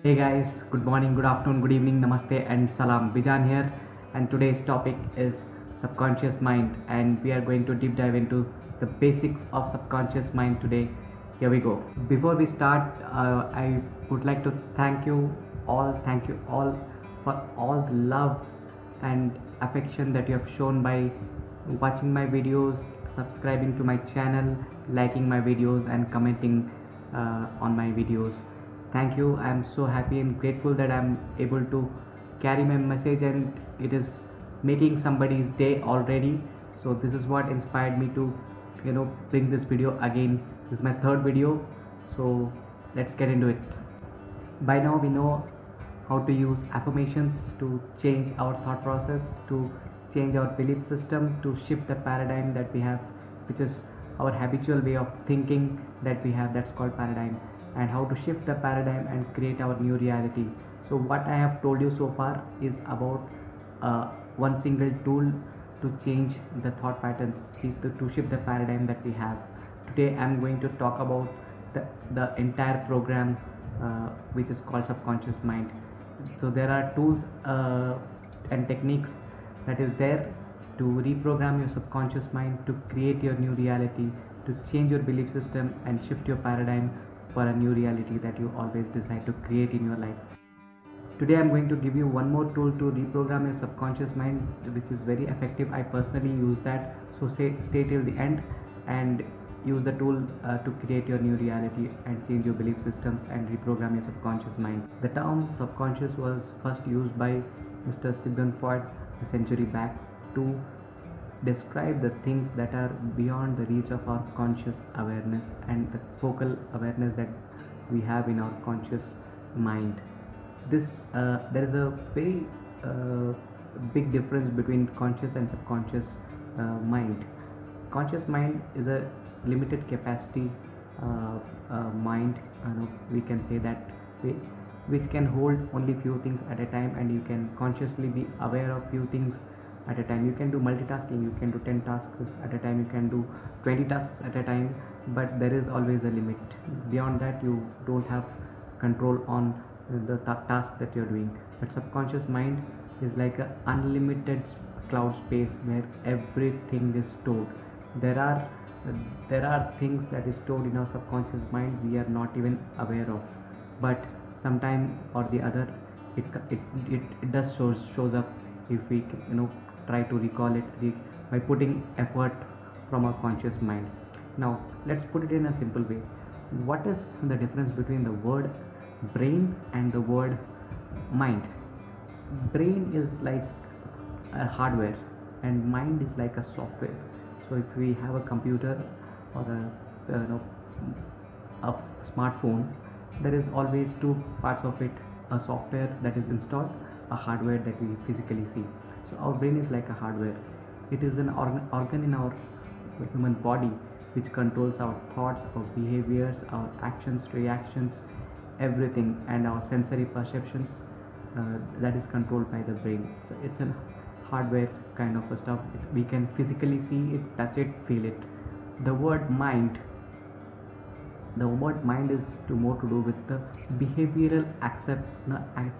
Hey guys, good morning, good afternoon, good evening, namaste and salam. Bijan here, and today's topic is subconscious mind, and we are going to deep dive into the basics of subconscious mind today. Here we go. Before we start, I would like to thank you all for all the love and affection that you have shown by watching my videos, subscribing to my channel, liking my videos, and commenting on my videos. Thank you. I'm so happy and grateful that I'm able to carry my message and it is making somebody's day already. So this is what inspired me to bring this video again. This is my third video, so let's get into it. By now we know how to use affirmations to change our thought process, to change our belief system, to shift the paradigm that we have, which is our habitual way of thinking that we have, that's called paradigm, and how to shift the paradigm and create our new reality. So what I have told you so far is about one single tool to change the thought patterns, to shift the paradigm that we have. Today I'm going to talk about the entire program, which is called subconscious mind. So there are tools and techniques that is there to reprogram your subconscious mind, to create your new reality, to change your belief system and shift your paradigm for a new reality that you always decide to create in your life. Today I'm going to give you one more tool to reprogram your subconscious mind, which is very effective. I personally use that, so stay till the end and use the tool to create your new reality and change your belief systems and reprogram your subconscious mind. The term subconscious was first used by Mr. Sigmund Freud a century back to describe the things that are beyond the reach of our conscious awareness and the focal awareness that we have in our conscious mind. There is a very big difference between conscious and subconscious mind. Conscious mind is a limited capacity mind, we can say that which can hold only few things at a time, and you can consciously be aware of few things at a time. You can do multitasking, you can do 10 tasks at a time, you can do 20 tasks at a time, but there is always a limit. Beyond that you don't have control on the task that you're doing. But subconscious mind is like an unlimited cloud space where everything is stored. There are things that is stored in our subconscious mind we are not even aware of, but sometime or the other it does shows up if we try to recall it by putting effort from our conscious mind. Now let's put it in a simple way. What is the difference between the word brain and the word mind? Brain is like a hardware and mind is like a software. So if we have a computer or a smartphone, there is always two parts of it: a software that is installed, a hardware that we physically see. So our brain is like a hardware. It is an organ in our human body which controls our thoughts, our behaviors, our actions, reactions, everything, and our sensory perceptions. That is controlled by the brain. So it's a hardware kind of a stuff. We can physically see it, touch it, feel it. The word mind is more to do with the behavioral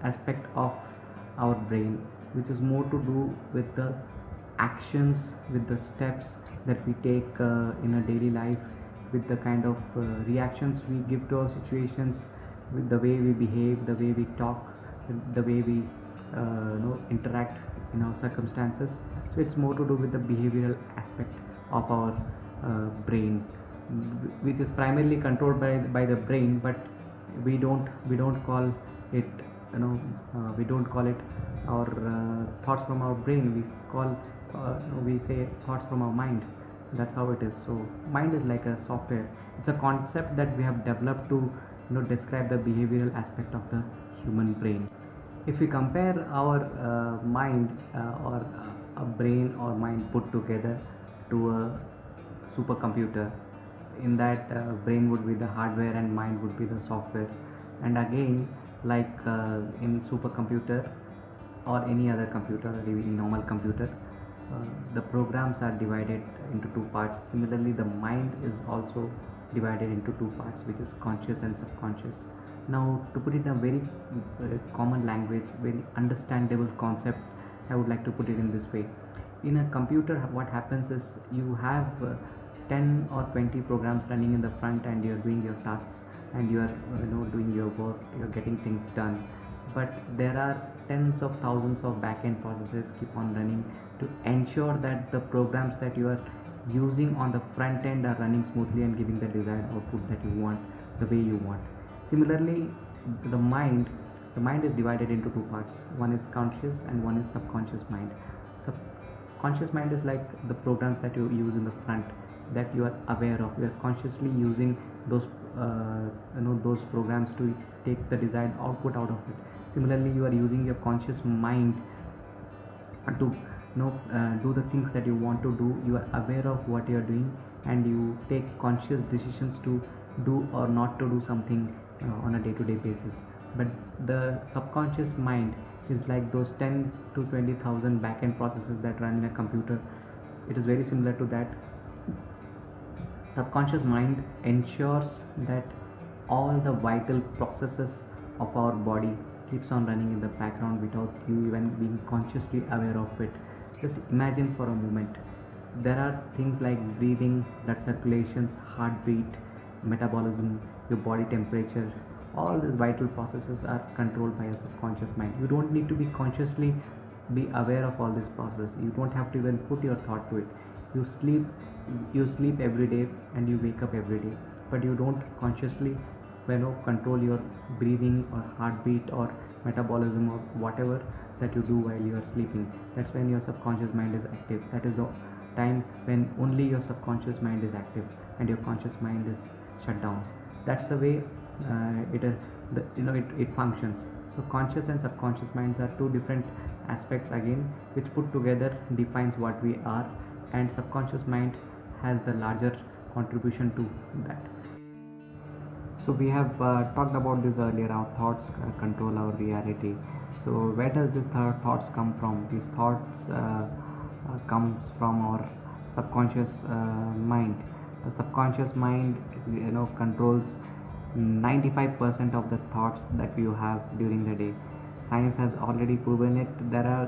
aspect of our brain, which is more to do with the actions, with the steps that we take in a daily life, with the kind of reactions we give to our situations, with the way we behave, the way we talk, the way we interact in our circumstances. So it's more to do with the behavioral aspect of our brain, which is primarily controlled by the brain, but we don't call it we don't call it our thoughts from our brain. We say thoughts from our mind. That's how it is. So mind is like a software. It's a concept that we have developed to describe the behavioral aspect of the human brain. If we compare our mind or a brain or mind put together to a supercomputer, in that brain would be the hardware and mind would be the software. And again, like in supercomputer or any other computer or even normal computer, the programs are divided into two parts. Similarly, the mind is also divided into two parts, which is conscious and subconscious. Now, to put it in a very common language, very understandable concept, I would like to put it in this way. In a computer, what happens is you have 10 or 20 programs running in the front, and you're doing your tasks, and you are doing your work, you're getting things done. But there are tens of thousands of back-end processes keep on running to ensure that the programs that you are using on the front end are running smoothly and giving the desired output that you want, the way you want. Similarly, the mind the mind is divided into two parts. One is conscious and one is subconscious mind. Subconscious mind is like the programs that you use in the front, that you are aware of. You are consciously using those those programs to take the desired output out of it. Similarly, you are using your conscious mind to do the things that you want to do. You are aware of what you are doing, and you take conscious decisions to do or not to do something on a day-to-day basis. But the subconscious mind is like those 10 to 20,000 back-end processes that run in a computer. It is very similar to that. Subconscious mind ensures that all the vital processes of our body keeps on running in the background without you even being consciously aware of it. Just imagine for a moment, there are things like breathing, blood circulations, heartbeat, metabolism, your body temperature. All these vital processes are controlled by your subconscious mind. You don't need to be consciously be aware of all this process. You don't have to even put your thought to it. You sleep every day and you wake up every day, but you don't consciously control your breathing or heartbeat or metabolism or whatever that you do while you are sleeping. That's when your subconscious mind is active. That is the time when only your subconscious mind is active and your conscious mind is shut down. That's the way it functions. So conscious and subconscious minds are two different aspects again, which put together defines what we are, and subconscious mind has the larger contribution to that. So we have talked about this earlier. Our thoughts control our reality. So where does these thoughts come from? These thoughts comes from our subconscious mind. The subconscious mind controls 95% of the thoughts that you have during the day. Science has already proven it. There are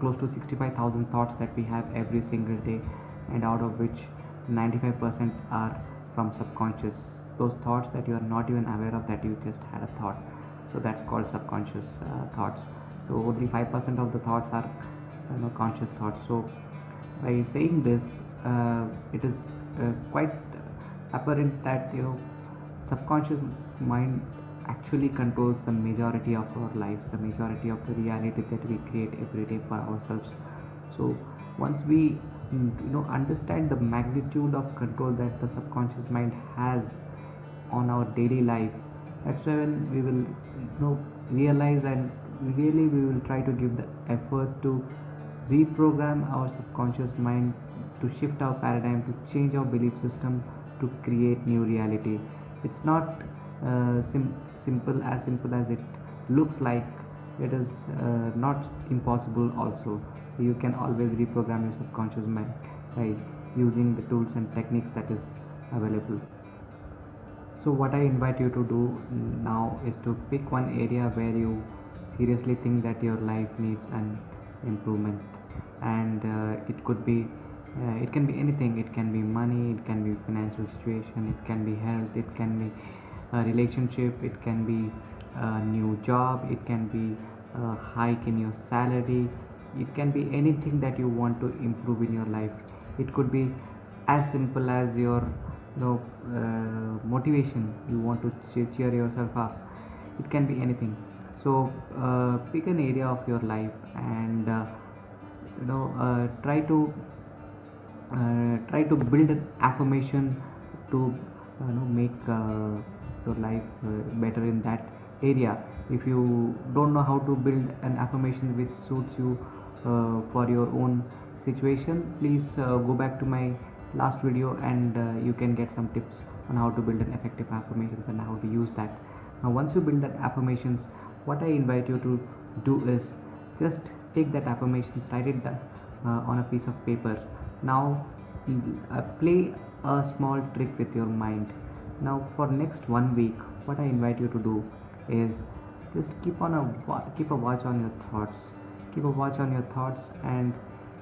close to 65,000 thoughts that we have every single day, and out of which 95% are from subconscious. Those thoughts that you are not even aware of, that you just had a thought. So that's called subconscious thoughts. So only 5% of the thoughts are conscious thoughts. So by saying this, it is quite apparent that subconscious mind actually controls the majority of our life, the majority of the reality that we create every day for ourselves. So once we understand the magnitude of control that the subconscious mind has on our daily life, that's when we will realize, and really we will try to give the effort to reprogram our subconscious mind, to shift our paradigm, to change our belief system, to create new reality. It's not simple as it looks like. It is not impossible also. You can always reprogram your subconscious mind by using the tools and techniques that is available. So what I invite you to do now is to pick one area where you seriously think that your life needs an improvement, and it can be anything. It can be money, it can be financial situation, it can be health, it can be a relationship, it can be a new job, it can be a hike in your salary, it can be anything that you want to improve in your life. It could be as simple as your motivation. You want to cheer yourself up. It can be anything. So pick an area of your life and try to build an affirmation to make your life better in that area. If you don't know how to build an affirmation which suits you for your own situation, please go back to my last video, and you can get some tips on how to build an effective affirmations and how to use that. Now once you build that affirmations, what I invite you to do is just take that affirmations, write it down on a piece of paper. Now play a small trick with your mind. Now for next 1 week, what I invite you to do is just keep a watch on your thoughts. Keep a watch on your thoughts, and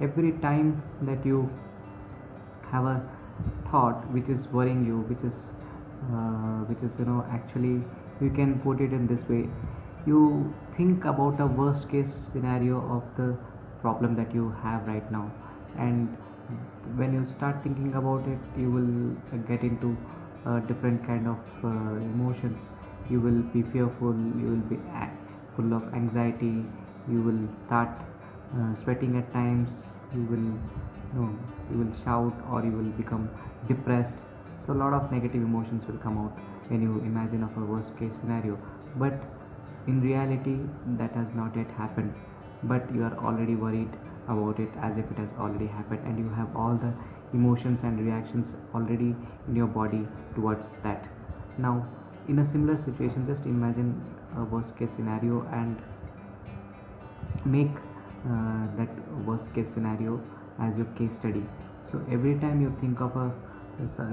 every time that you have a thought which is worrying you, which is actually, you can put it in this way. You think about a worst case scenario of the problem that you have right now, and when you start thinking about it, you will get into different kind of emotions. You will be fearful, you will be full of anxiety, you will start sweating at times, you will you will shout, or you will become depressed. So a lot of negative emotions will come out when you imagine of a worst case scenario, but in reality that has not yet happened, but you are already worried about it as if it has already happened, and you have all the emotions and reactions already in your body towards that. Now in a similar situation, just imagine a worst case scenario and make that worst case scenario as your case study. So every time you think of a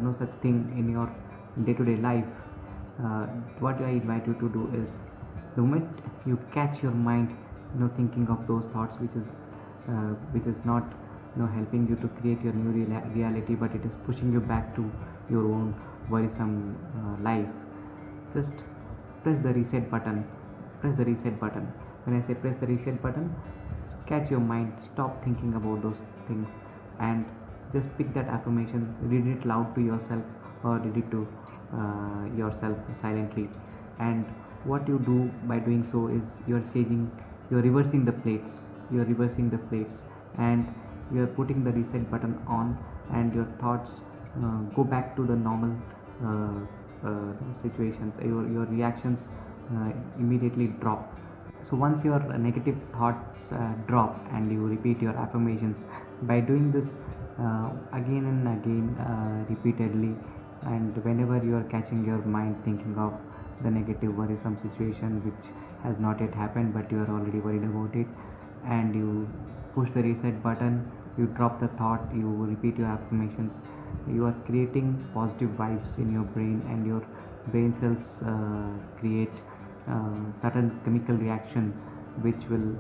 no such thing in your day-to-day life, what I invite you to do is, the moment you catch your mind thinking of those thoughts which is not helping you to create your new reality, but it is pushing you back to your own worrisome life, just press the reset button. Press the reset button. When I say press the reset button, catch your mind, stop thinking about those things, and just pick that affirmation, read it loud to yourself, or read it to yourself silently. And what you do by doing so is, you're reversing the plates. You're reversing the plates, and you're putting the reset button on, and your thoughts go back to the normal situations. Your reactions immediately drop. So once your negative thoughts drop, and you repeat your affirmations, by doing this again and again, repeatedly, and whenever you are catching your mind thinking of the negative worrisome situation which has not yet happened, but you are already worried about it, and you push the reset button, you drop the thought, you repeat your affirmations, you are creating positive vibes in your brain, and your brain cells create certain chemical reaction which will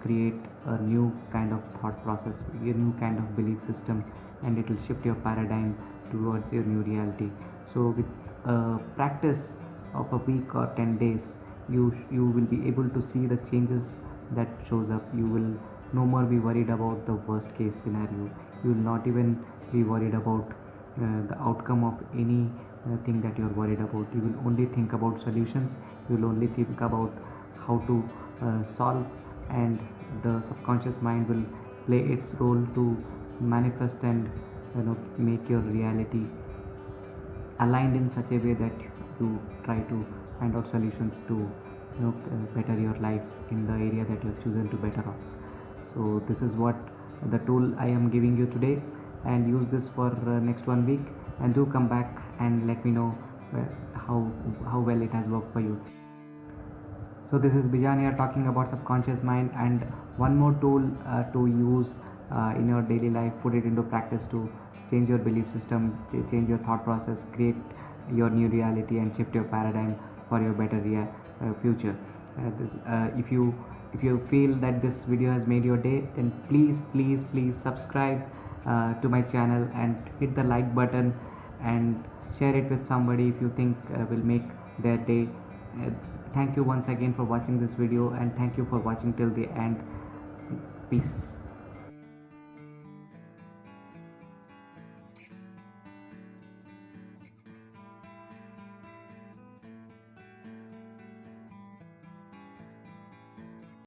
create a new kind of thought process, a new kind of belief system, and it will shift your paradigm towards your new reality. So with practice of a week or 10 days, you will be able to see the changes that shows up. You will no more be worried about the worst case scenario. You will not even be worried about the outcome of any thing that you are worried about. You will only think about solutions. You will only think about how to solve, and the subconscious mind will play its role to manifest and make your reality aligned in such a way that you try to find out solutions to better your life in the area that you have chosen to better off. So this is what the tool I am giving you today, and use this for next 1 week, and do come back and let me know how well it has worked for you. So this is Bijan here, talking about subconscious mind, and one more tool to use in your daily life. Put it into practice to change your belief system, change your thought process, create your new reality, and shift your paradigm for your better future. If you feel that this video has made your day, then please subscribe to my channel, and hit the like button, and share it with somebody if you think will make their day. Thank you once again for watching this video, and thank you for watching till the end. Peace.